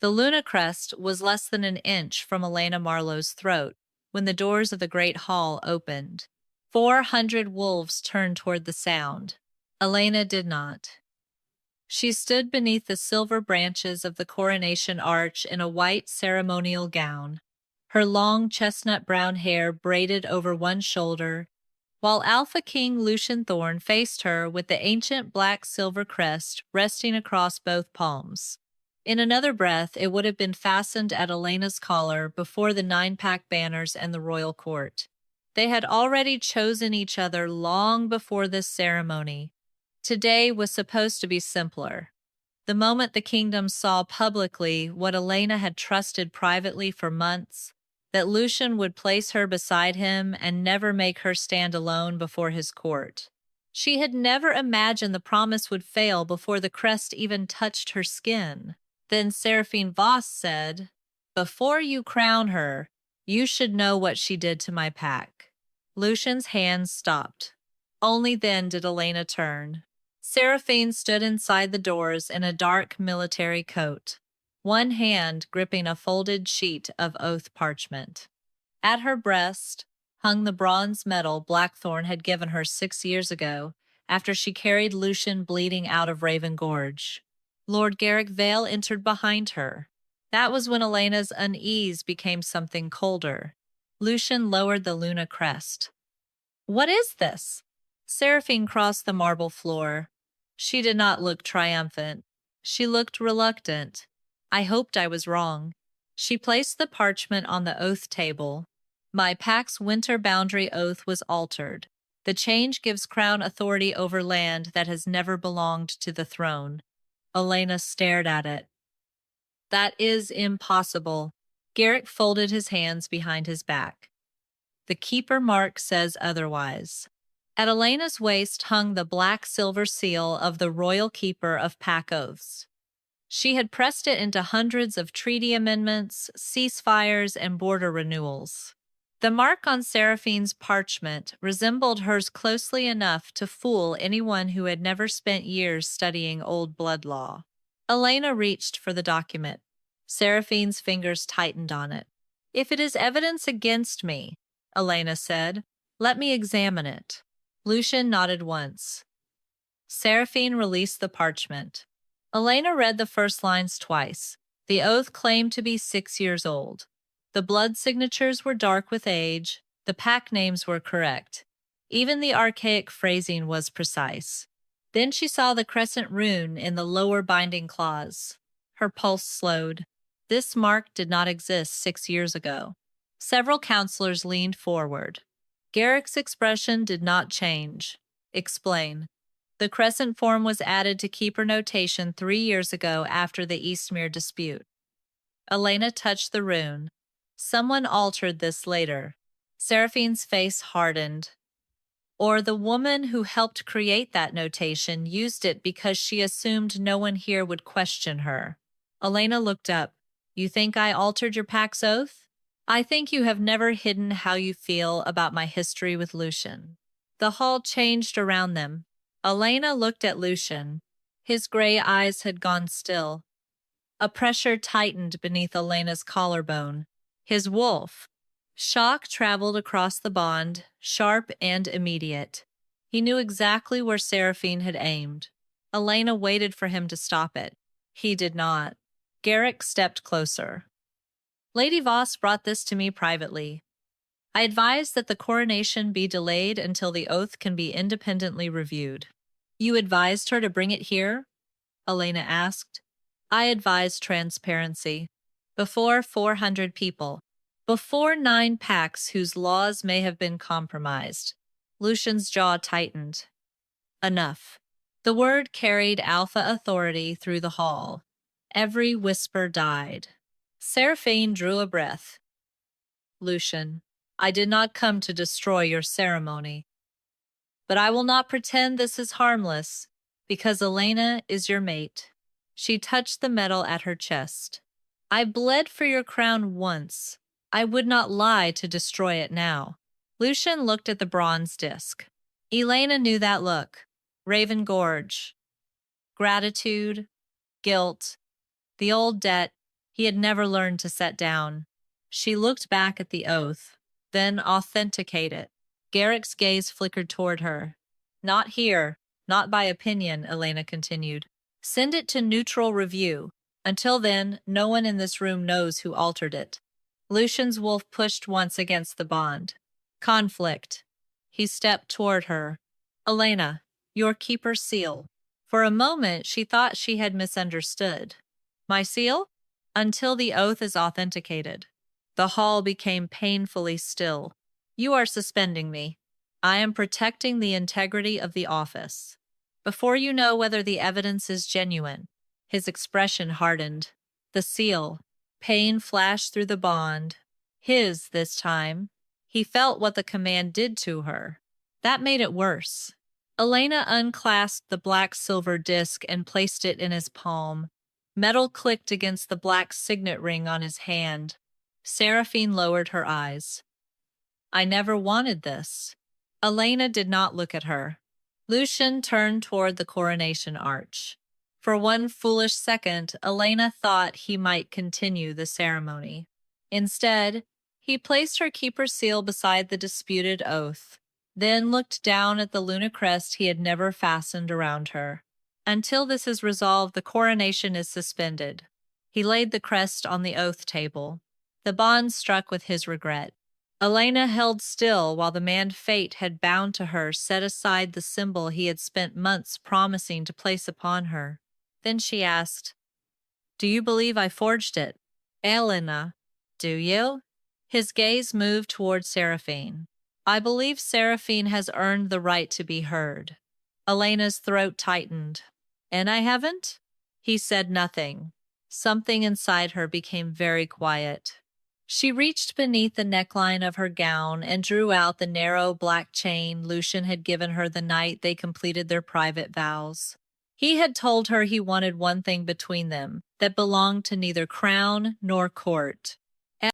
The Luna crest was less than an inch from Elena Marlowe's throat when the doors of the great hall opened. 400 wolves turned toward the sound. Elena did not. She stood beneath the silver branches of the coronation arch in a white ceremonial gown, her long chestnut brown hair braided over one shoulder, while Alpha King Lucian Thorne faced her with the ancient black-silver crest resting across both palms. In another breath, it would have been fastened at Elena's collar before the nine-pack banners and the royal court. They had already chosen each other long before this ceremony. Today was supposed to be simpler. The moment the kingdom saw publicly what Elena had trusted privately for months, that Lucian would place her beside him and never make her stand alone before his court. She had never imagined the promise would fail before the crest even touched her skin. Then Seraphine Voss said, "Before you crown her, you should know what she did to my pack." Lucian's hands stopped. Only then did Elena turn. Seraphine stood inside the doors in a dark military coat, one hand gripping a folded sheet of oath parchment. At her breast hung the bronze medal Blackthornne had given her 6 years ago after she carried Lucian bleeding out of Raven Gorge. Lord Garrick Vale entered behind her. That was when Elena's unease became something colder. Lucian lowered the Luna crest. "What is this?" Seraphine crossed the marble floor. She did not look triumphant. She looked reluctant. "I hoped I was wrong." She placed the parchment on the oath table. "My pack's winter boundary oath was altered. The change gives crown authority over land that has never belonged to the throne." Elena stared at it. "That is impossible." Garrick folded his hands behind his back. "The keeper mark says otherwise." At Elena's waist hung the black-silver seal of the royal keeper of pack oaths. She had pressed it into hundreds of treaty amendments, ceasefires, and border renewals. The mark on Seraphine's parchment resembled hers closely enough to fool anyone who had never spent years studying old blood law. Elena reached for the document. Seraphine's fingers tightened on it. "If it is evidence against me," Elena said, "let me examine it." Lucian nodded once. Seraphine released the parchment. Elena read the first lines twice. The oath claimed to be 6 years old. The blood signatures were dark with age. The pack names were correct. Even the archaic phrasing was precise. Then she saw the crescent rune in the lower binding clause. Her pulse slowed. This mark did not exist 6 years ago. Several counselors leaned forward. Garrick's expression did not change. "Explain." "The crescent form was added to keeper notation 3 years ago after the Eastmere dispute." Elena touched the rune. "Someone altered this later." Seraphine's face hardened. "Or the woman who helped create that notation used it because she assumed no one here would question her." Elena looked up. "You think I altered your pack's oath?" "I think you have never hidden how you feel about my history with Lucian." The hall changed around them. Elena looked at Lucian. His gray eyes had gone still. A pressure tightened beneath Elena's collarbone. His wolf. Shock traveled across the bond, sharp and immediate. He knew exactly where Seraphine had aimed. Elena waited for him to stop it. He did not. Garrick stepped closer. "Lady Voss brought this to me privately. I advise that the coronation be delayed until the oath can be independently reviewed." "You advised her to bring it here?" Elena asked. "I advised transparency. Before 400 people. Before 9 packs whose laws may have been compromised." Lucian's jaw tightened. Enough. The word carried alpha authority through the hall. Every whisper died. Seraphine drew a breath. "Lucian, I did not come to destroy your ceremony. But I will not pretend this is harmless, because Elena is your mate." She touched the medal at her chest. "I bled for your crown once. I would not lie to destroy it now." Lucian looked at the bronze disc. Elena knew that look. Raven Gorge. Gratitude. Guilt. The old debt. He had never learned to set down. She looked back at the oath, then authenticate it. Garrick's gaze flickered toward her. Not here, not by opinion, Elena continued. Send it to neutral review. Until then, no one in this room knows who altered it. Lucian's wolf pushed once against the bond. Conflict. He stepped toward her. Elena, your keeper's seal. For a moment, she thought she had misunderstood. My seal? Until the oath is authenticated. The hall became painfully still. You are suspending me. I am protecting the integrity of the office. Before you know whether the evidence is genuine, his expression hardened. The seal. Pain flashed through the bond. His, this time. He felt what the command did to her. That made it worse. Elena unclasped the black-silver disc and placed it in his palm. Metal clicked against the black signet ring on his hand. Seraphine lowered her eyes. I never wanted this. Elena did not look at her. Lucian turned toward the coronation arch. For one foolish second, Elena thought he might continue the ceremony. Instead, he placed her keeper's seal beside the disputed oath, then looked down at the Luna crest he had never fastened around her. Until this is resolved, the coronation is suspended. He laid the crest on the oath table. The bond struck with his regret. Elena held still while the man fate had bound to her set aside the symbol he had spent months promising to place upon her. Then she asked, Do you believe I forged it? Elena, do you? His gaze moved toward Seraphine. I believe Seraphine has earned the right to be heard. Elena's throat tightened. And I haven't? He said nothing. Something inside her became very quiet. She reached beneath the neckline of her gown and drew out the narrow black chain Lucian had given her the night they completed their private vows. He had told her he wanted one thing between them that belonged to neither crown nor court.